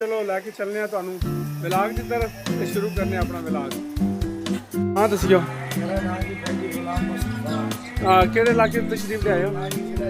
चलो लैके चलने ਤੁਹਾਨੂੰ ਵਿਲਾਗ ਦੀ ਤਰਫ ਤੇ ਸ਼ੁਰੂ ਕਰਨੇ ਆਪਣਾ ਵਿਲਾਗ। ਹਾਂ ਦੱਸਿਓ। ਮੇਰਾ ਨਾਮ ਜੀ ਭਾਈ ਗੁਲਾਮ ਮੁਸਤਫਾ। ਹਾਂ ਕਿਹੜੇ ਇਲਾਕੇ ਤੋਂ ਤਸ਼ਰੀਫ ਲਿਆਏ ਹੋ? ਜ਼ਿਲ੍ਹਾ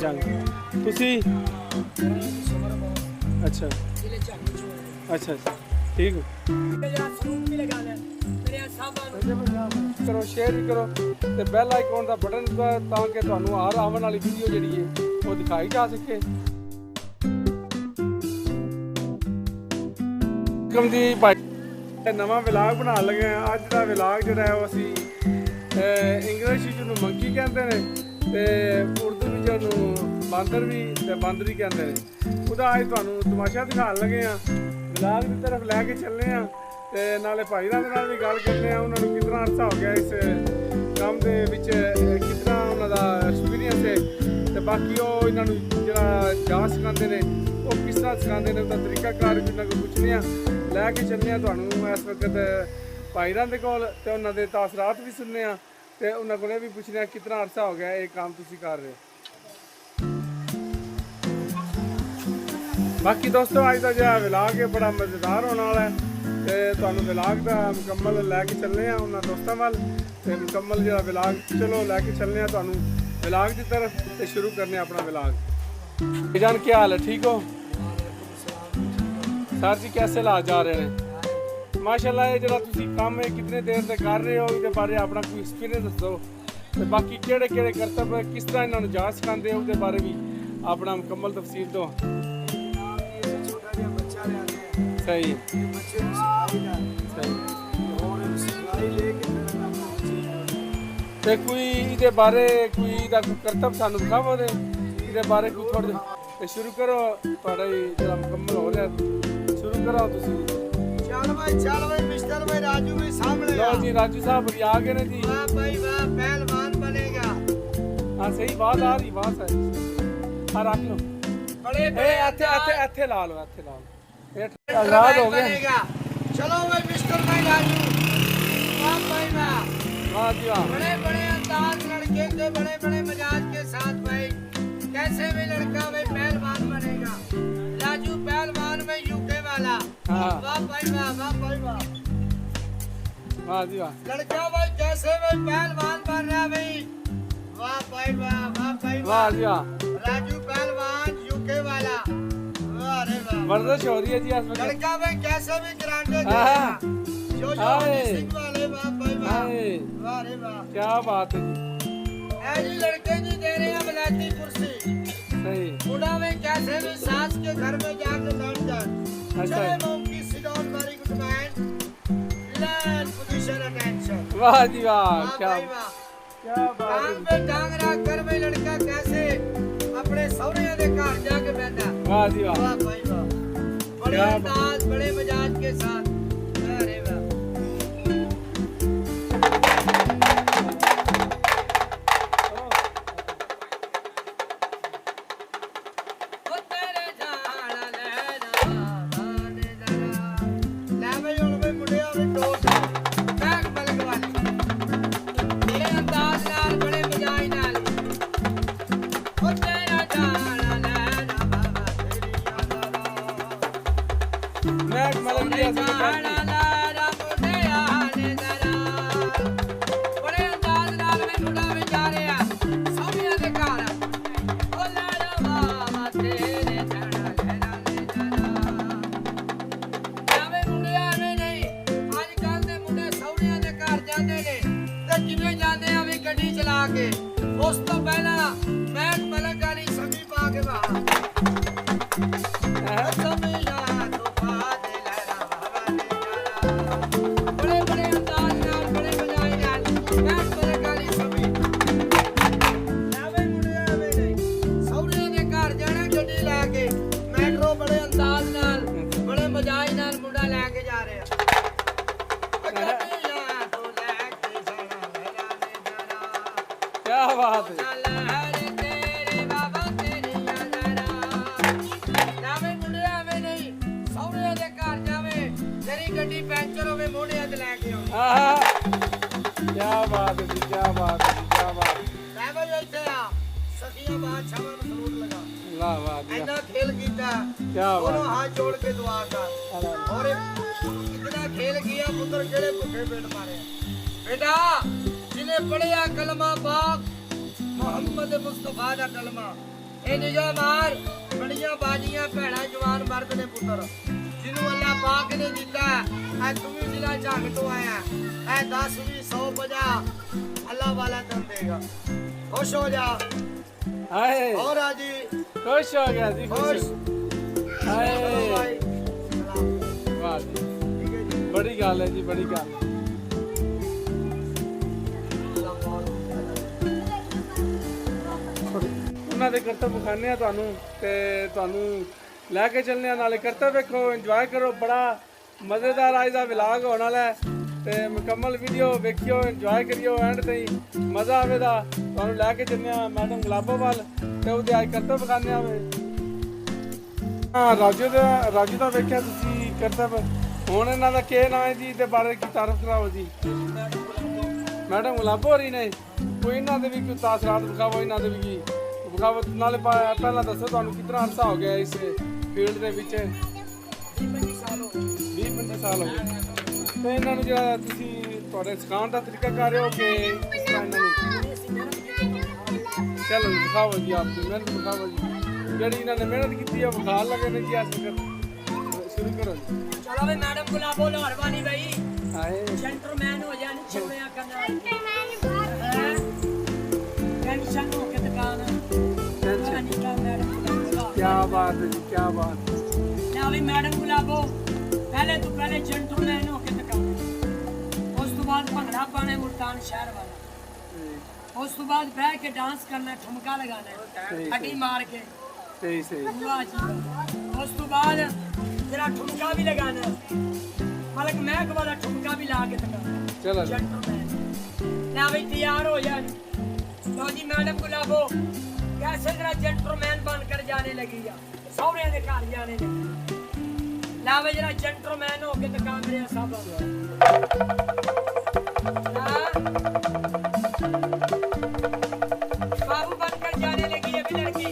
ਜੰਗ। ਤੁਸੀਂ? ਅੱਛਾ ਅੱਛਾ ਠੀਕ ਹੋ। ਕਰੋ ਸ਼ੇਅਰ ਵੀ ਕਰੋ ਤੇ ਬੈਲ ਆਈਕਨ ਦਾ ਬਟਨ ਤਾਂ ਕਿ ਤੁਹਾਨੂੰ ਹਰ ਆਉਣ ਵਾਲੀ ਵੀਡੀਓ ਜਿਹੜੀ ਹੈ ਉਹ ਦਿਖਾਈ ਜਾ ਸਕੇ। ਦੀ ਨਵਾਂ ਵਿਲਾਗ ਬਣਾਉਣ ਲੱਗੇ ਹਾਂ। ਅੱਜ ਦਾ ਵਿਲਾਗ ਜਿਹੜਾ ਹੈ ਉਹ ਅਸੀਂ ਇੰਗਲਿਸ਼ ਵਿੱਚ ਉਹਨੂੰ ਮੰਕੀ ਕਹਿੰਦੇ ਨੇ ਤੇ ਉਰਦੂ ਵਿੱਚ ਉਹਨੂੰ ਬਾਂਦਰ ਵੀ ਤੇ ਬਾਂਦਰੀ ਕਹਿੰਦੇ ਨੇ। ਉਹਦਾ ਅੱਜ ਤੁਹਾਨੂੰ ਤਮਾਸ਼ਾ ਦਿਖਾਉਣ ਲੱਗੇ ਹਾਂ। ਵਿਲਾਗ ਦੀ ਤਰਫ ਲੈ ਕੇ ਚੱਲੇ ਹਾਂ ਤੇ ਨਾਲੇ ਭਾਈਰਾਂ ਦੇ ਨਾਲ ਵੀ ਗੱਲ ਕਰਨੇ ਆ ਉਹਨਾਂ ਨੂੰ ਕਿੰਨਾ ਅਰਸਾ ਹੋ ਗਿਆ ਇਸ ਕੰਮ ਦੇ ਵਿੱਚ, ਕਿੰਨਾ ਉਹਨਾਂ ਦਾ ਐਕਸਪੀਰੀਅੰਸ ਹੈ ਤੇ ਬਾਕੀ ਉਹ ਇਹਨਾਂ ਨੂੰ ਜਿਹੜਾ ਜਾਚ ਸਿਖਾਉਂਦੇ ਨੇ ਉਹ ਕਿਸ ਤਰ੍ਹਾਂ ਸਿਖਾਉਂਦੇ ਨੇ ਉਹਦਾ ਤਰੀਕਾਕਾਰ ਵੀ ਉਹਨਾਂ ਕੋਲ ਪੁੱਛਦੇ ਆ। ਲੈ ਕੇ ਚੱਲਦੇ ਆ ਤੁਹਾਨੂੰ ਇਸ ਵਕਤ ਭਾਈਰਾਂ ਦੇ ਕੋਲ ਤੇ ਉਹਨਾਂ ਦੇ ਤਾਸਰਾਤ ਵੀ ਸੁਣਨੇ ਆ ਤੇ ਉਹਨਾਂ ਕੋਲ ਵੀ ਪੁੱਛਦੇ ਆ ਕਿੰਨਾ ਅਰਸਾ ਹੋ ਗਿਆ ਇਹ ਕੰਮ ਤੁਸੀਂ ਕਰ ਰਹੇ ਹੋ। ਬਾਕੀ ਦੋਸਤੋ ਅੱਜ ਦਾ ਜਿਹੜਾ ਵਿਲਾਗ ਹੈ ਬੜਾ ਮਜ਼ੇਦਾਰ ਹੋਣ ਵਾਲਾ ਹੈ ਤੇ ਤੁਹਾਨੂੰ ਵਿਲਾਗ ਦਾ ਮੁਕੰਮਲ ਲੈ ਕੇ ਚੱਲਦੇ ਆ ਉਹਨਾਂ ਦੋਸਤਾਂ ਵੱਲ ਤੇ ਮੁਕੰਮਲ ਜਿਹੜਾ ਵਿਲਾਗ ਚਲੋ ਲੈ ਕੇ ਚੱਲਦੇ ਆ ਤੁਹਾਨੂੰ ਵਿਲਾਗ ਦੀ ਤਰਫ ਤੇ ਸ਼ੁਰੂ ਕਰਨੇ ਆਪਣਾ ਵਿਲਾਗ। ਜਾਨ ਕੀ ਹਾਲ ਹੈ? ਠੀਕ ਹੋ सर जी? कैसे ला जा रहे हैं? माशाल्लाह ये जरा तुसी काम है कितने देर से कर रहे हो ये बारे अपना कोई एक्सपीरियंस दसो ते बाकी केड़े केड़े करतब किस तरह इन्होंने जाच सिखाते हो उसके बारे भी अपना मुकम्मल तफसील दो। सही ते कोई इहदे बारे कोई इहदा करतब सानू दिखाओ इहदे बारे कोई थोड़ा ते शुरू करो थोड़ा जरा मुकम्मल हो रहा शुरू करो तुसी। चल भाई मिस्टर भाई राजू भी सामने लो जी राजू साहब आ गए ने जी। वाह भाई वाह पहलवान बनेगा। हां सही बात आ रही बात है। हां रख लो बड़े ए एथे ला लो ये आजाद हो गए। चलो भाई मिस्टर भाई राजू वाह भाई वाह जी वाह। बड़े बड़े अंदाज लड़के के बड़े बड़े मिजाज के साथ भाई कैसे भी लड़का भाई पहलवान बनेगा। राजू पहलवान में यूके वाला। हाँ। वाह भाई वाह भाई वाह वाह जी वाह। लड़का भाई कैसे भाई पहलवान बन रहा भाई। वाह भाई वाह जी वाह। राजू पहलवान यूके वाला। वाह रे वाह वर्जिश हो रही है जी आज लड़का भाई कैसे भी कराटे जो सिंह वाले। वाह भाई वाह रे वाह क्या बात है जी। ऐसी लड़के जी दे रहे हैं बलाती कुर्सी। सही बुढ़ा में कैसे भी सास के घर में जाकर बैठ जाए। अच्छा वाह जी वाह क्या बात है। पे टांग रख कर में लड़का कैसे अपने सौरे के घर जाके बैठा। वाह जी वाह। वाह भाई वाह बड़े अंदाज बड़े मिजाज के साथ। अरे वाह ਉਸ ਤੋਂ ਪਹਿਲਾਂ ਮੈਂ ਮਲਕ ਵਾਲੀ ਸੰਗੀ ਪਾ ਕੇ ਬਾਹਰ ਬੜੇ ਬੜੇ ਅੰਦਾਜ਼ ਨਾਲ ਬੜੇ ਮਜ਼ਾਈ ਨਾਲ ਮੈਂ ਮਲਕ ਵਾਲੀ ਸੰਗੀ ਨਾਵੇਂ ਮੁੰਡੇ ਆਵੇ ਨਹੀਂ ਸੌਰੇ ਦੇ ਘਰ ਜਾਣਾ ਗੱਡੀ ਲੈ ਕੇ ਮੈਟਰੋ ਬੜੇ ਅੰਦਾਜ਼ ਨਾਲ ਬੜੇ ਮਜ਼ਾਈ ਨਾਲ ਮੁੰਡਾ ਲੈ ਕੇ ਜਾ ਰਿਹਾ। क्या बात है। ਗੱਡੀ ਪੈਂਚਰ ਹੋਵੇ ਮੋਢਿਆਂ ਤੇ ਲੈ ਕੇ ਆਉਂਦਾ। क्या बात है जी क्या बात है क्या बात। ਮੈਂ ਬਈ ਇੱਥੇ ਆ ਸਖੀਆਂ ਬਾਦਸ਼ਾਹਾਂ ਨੂੰ ਸਲੂਟ ਲਗਾ। वाह वाह ਇੰਨਾ ਖੇਲ ਕੀਤਾ क्या बात दोनों हाथ जोड़ के दुआ कर और इतना खेल किया पुत्र केड़े भूखे पेट मारे बेटा जिन्हें पढ़िया कलमा पाक मोहम्मद मुस्तफा दा कलमा ए निजा मार बड़ियां बाजियां भैणा जवान मर्द ने पुत्र जिन्हों अल्लाह पाक ने दिता है तू भी जिला झाग तो आया है 10 20 100 50 अल्लाह वाला दम देगा खुश हो जा हाय और आजी खुश हो गया जी खुश हाय भाई वाह जी ठीक है जी बड़ी गल है जी बड़ी गल ਉਹਨਾਂ ਦੇ ਕਰਤੱਵ ਵਿਖਾਣੇ ਆ ਤੁਹਾਨੂੰ ਤੇ ਤੁਹਾਨੂੰ ਲੈ ਕੇ ਚੱਲਨੇ ਆ ਨਾਲੇ ਕਰਤੱਵ ਵੇਖੋ ਇੰਜੋਏ ਕਰੋ ਬੜਾ ਮਜ਼ੇਦਾਰ ਅੱਜ ਦਾ ਵਲੌਗ ਹੋਣ ਵਾਲਾ ਹੈ ਤੇ ਮੁਕੰਮਲ ਵੀਡੀਓ ਵੇਖਿਓ ਇੰਜੋਏ ਕਰਿਓ ਐਂਡ ਤਾਈਂ ਮਜ਼ਾ ਆਵੇਗਾ ਤੁਹਾਨੂੰ ਲੈ ਕੇ ਚੱਲਨੇ ਆ ਮੈਡਮ ਗੁਲਾਬੋਵਾਲ ਤੇ ਉਹਦੇ ਅੱਜ ਕਰਤੱਵ ਵਿਖਾਣੇ ਆ ਰਾਜੂ ਦਾ ਵੇਖਿਆ ਤੁਸੀਂ ਕਰਤੱਵ ਹੁਣ ਇਹਨਾਂ ਦਾ ਕੀ ਨਾਂ ਹੈ ਜੀ ਦੇ ਬਾਰੇ ਕੀ ਤਾਰਫ ਕਰਾਓ ਜੀ ਮੈਡਮ ਗੁਲਾਬੋ ਰਹੀ ਨੇ ਕੋਈ ਇਹਨਾਂ ਦੇ ਵੀ ਕੋਈ ਤਾਸਰਾਤ ਵਿਖਾਵੋ ਇਹਨਾਂ ਦੇ ਵੀ ਕੀ ਵਿਖਾਵੋ ਨਾਲੇ ਪਹਿਲਾਂ ਦੱਸੋ ਤੁਹਾਨੂੰ ਕਿੰਨਾ ਅਰਸਾ ਹੋ ਗਿਆ ਇਸ ਫੀਲਡ ਦੇ ਵਿੱਚ 20-25 ਸਾਲ ਹੋ ਗਏ ਤੇ ਇਹਨਾਂ ਨੂੰ ਜਿਹੜਾ ਤੁਸੀਂ ਤੁਹਾਡੇ ਸਿਖਾਉਣ ਦਾ ਤਰੀਕਾ ਕਰ ਰਹੇ ਹੋ ਕਿ ਇਸ ਤਰ੍ਹਾਂ ਇਹਨਾਂ ਨੂੰ ਚਲੋ ਦਿਖਾਓ ਜੀ ਆਪ ਦੀ ਮਿਹਨਤ ਦਿਖਾਓ ਜੀ ਜਿਹੜੀ ਇਹਨਾਂ ਨੇ ਮਿਹਨਤ ਕੀਤੀ ਹੈ ਵਿਖਾ ਲਗੇ ਨੇ ਜੀ ਅੱਜ ਸ਼ੁਰੂ ਕਰੋ ਜੀ चलो भाई मैडम गुलाबो लाहौरवानी भाई ਹਾਏ जेंटलमैन हो जानी छोड़िया करना टेंशन हो के दुकान नहीं का मैडम गुलाबो क्या बात है जी क्या बात ना भाई मैडम गुलाबो पहले तो पहले जेंटलमैन हो के दुकान उस तो बाद भंगड़ा पाने मुल्तान शहर वाला उस तो बाद बैठ के डांस करना ठुमका लगाना हड्डी मार के सही सही वाह जी उस तो बाद जरा ठुमका भी लगाना मलक महक वाला ठुमका भी ला के लगाना चलो जेंटलमैन ना भाई तैयार हो जाए तो जी मैडम गुलाबो कैसे जरा जेंटलमैन बनकर जाने लगी या सौरे के घर जाने लगी ना भाई जरा जेंटलमैन हो के दुकान मेरे सब बाबू बनकर जाने लगी अभी लड़की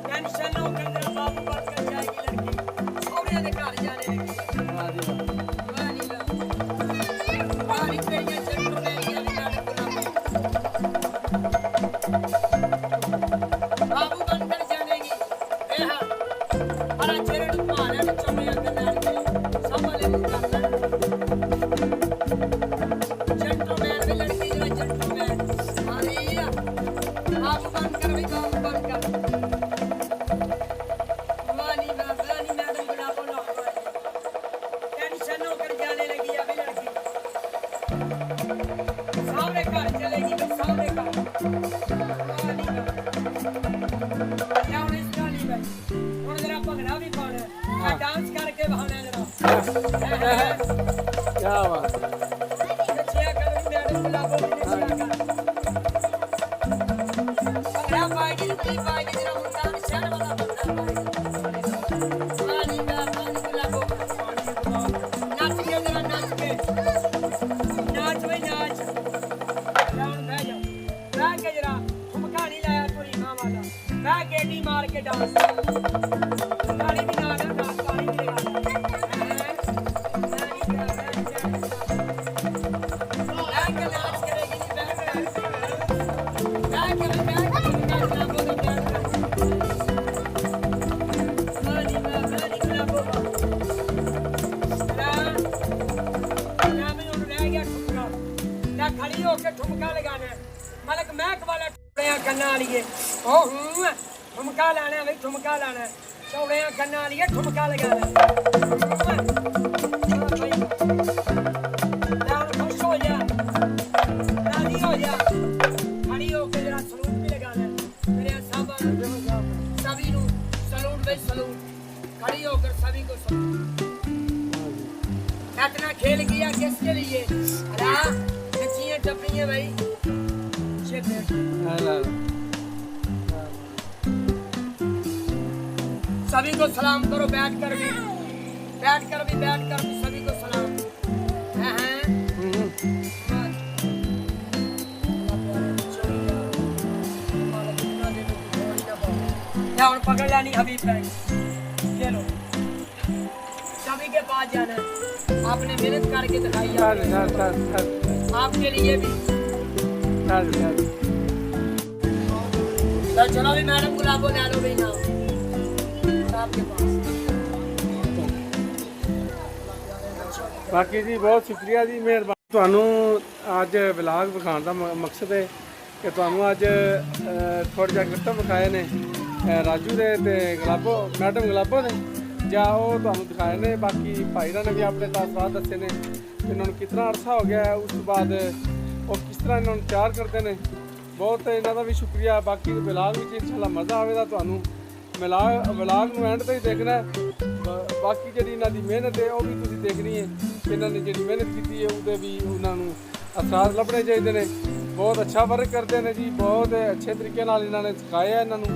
टेंशन हो कर जरा बाबू बनकर जाएगी लड़की सौरे के घर जाने लगी वाह जी वाह वाली तेरी जेंटलमैन की मैडम बाबू बनकर जानेगी ए हां अरे चेहरे मारे चौड़िया करना सब वाले करना जेंटलमैन भी लड़की जो जेंटलमैन मारिया बाबू बनकर भी बाबू बनकर वाली मैडम बड़ा बोलो टेंशन होकर जाने लगी अभी लड़की सामने घर चलेगी तो सामने घर क्या उन्हें इसका नहीं भाई उन्हें जरा भंगड़ा भी पाना है डांस करके बहाना जरा क्या बात नचिया कर मैडम गुलाबो भी नचिया कर भंगड़ा पाएगी जरा मुल्तान शहर वाला भंगड़ा पाएगी वाली गुलाबो नाच के जरा नाच के नाच भाई नाच बैठ के जरा ठुमका नहीं लाया तोरी माँ वाला बैठ के डी मार के डांस ताली भी ना लगा ताली भी लगा बैठ के नाच करेगी खड़ी होके ठुमका लगाना मलक महक वाला गन्ना लिए ठुमका लाना है भाई ठुमका लाना है चौड़े गन्ना लिए ठुमका लगाना खुश हो जा राजी हो जा खड़ी होके जरा सलूट भी लगाना है मेरे सब सभी को सलूट भाई सलूट खड़ी होकर सभी को सलूट इतना खेल किया किसके लिए नचियां टपरियां भाई सभी को सलाम करो बैठ कर भी सभी को सलाम बैठा और पकड़ लानी हबीब का चलो सभी के पास जाना है आपने मेहनत करके दिखाई है आपके लिए भी तो चलो भी मैडम गुलाबो ले लो भाई नाम आपके पास ਬਾਕੀ ਜੀ ਬਹੁਤ ਸ਼ੁਕਰੀਆ ਜੀ, ਮਿਹਰਬਾਨੀ। ਤੁਹਾਨੂੰ ਅੱਜ ਵਲੌਗ ਵਿਖਾਉਣ ਦਾ ਮਕਸਦ ਹੈ ਕਿ ਤੁਹਾਨੂੰ ਅੱਜ ਥੋੜ੍ਹੇ ਜਿਹਾ ਕਲਿੱਪ ਵਿਖਾਏ ਨੇ ਰਾਜੂ ਦੇ ਤੇ ਗੁਲਾਬੋ ਮੈਡਮ ਗੁਲਾਬੋ ਨੇ, ਜਾਂ ਉਹ ਤੁਹਾਨੂੰ ਦਿਖਾਏ ਨੇ। ਬਾਕੀ ਭਾਈਰਾਂ ਨੇ ਵੀ ਆਪਣੇ ਤਾਸਰਾਤ ਦੱਸੇ ਨੇ ਇਹਨਾਂ ਨੂੰ ਕਿਤਨਾ ਅਰਸਾ ਹੋ ਗਿਆ ਹੈ, ਉਸ ਤੋਂ ਬਾਅਦ ਉਹ ਕਿਸ ਤਰ੍ਹਾਂ ਇਹਨਾਂ ਨੂੰ ਤਿਆਰ ਕਰਦੇ ਨੇ। ਬਹੁਤ ਇਹਨਾਂ ਦਾ ਵੀ ਸ਼ੁਕਰੀਆ। ਬਾਕੀ ਵਲੌਗ ਵਿੱਚ ਇਨਸ਼ਾਅੱਲਾ ਮਜ਼ਾ ਆਵੇਗਾ ਤੁਹਾਨੂੰ। ਵਲੌਗ ਨੂੰ ਐਂਡ ਤੱਕ ਦੇਖਣਾ ਹੈ। ਬਾਕੀ ਜਿਹੜੀ ਇਹਨਾਂ ਦੀ ਮਿਹਨਤ ਹੈ ਉਹ ਵੀ ਤੁਸੀਂ ਦੇਖਣੀ ਹੈ। ਇਹਨਾਂ ਨੇ ਜਿਹੜੀ ਮਿਹਨਤ ਕੀਤੀ ਹੈ ਉਹਦੇ ਵੀ ਉਹਨਾਂ ਨੂੰ ਅਸਰਾਰ ਲੱਭਣੇ ਚਾਹੀਦੇ ਨੇ। ਬਹੁਤ ਅੱਛਾ ਵਰਕ ਕਰਦੇ ਨੇ ਜੀ, ਬਹੁਤ ਅੱਛੇ ਤਰੀਕੇ ਨਾਲ ਇਹਨਾਂ ਨੇ ਸਿਖਾਇਆ ਇਹਨਾਂ ਨੂੰ,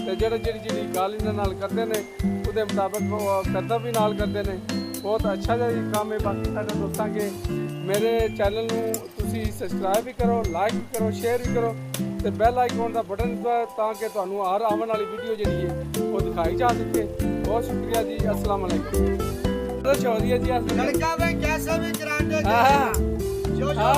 ਤੇ ਜਿਹੜੀ ਗੱਲ ਇਹਨਾਂ ਨਾਲ ਕਰਦੇ ਨੇ ਉਹਦੇ ਮੁਤਾਬਕ ਉਹ ਕਰਦਾ ਵੀ ਨਾਲ ਕਰਦੇ ਨੇ। ਬਹੁਤ ਅੱਛਾ ਜਿਹਾ ਕੰਮ ਹੈ। ਬਾਕੀ ਸਾਡੇ ਦੋਸਤਾਂ ਕੇ ਮੇਰੇ ਚੈਨਲ ਨੂੰ ਤੁਸੀਂ ਸਬਸਕ੍ਰਾਈਬ ਵੀ ਕਰੋ, ਲਾਈਕ ਵੀ ਕਰੋ, ਸ਼ੇਅਰ ਵੀ ਕਰੋ ਤੇ ਬੈਲ ਆਈਕਨ ਦਾ ਬਟਨ ਦਬਾਓ ਤਾਂ ਕਿ ਤੁਹਾਨੂੰ ਹਰ ਆਉਣ ਵਾਲੀ ਵੀਡੀਓ ਜਿਹੜੀ ਹੈ ਉਹ ਦਿਖਾਈ ਜਾ ਸਕੇ। बहुत शुक्रिया जी, अस्सलाम वालेकुम। चौधरी जी लड़का भाई कैसे भी कराटे हाँ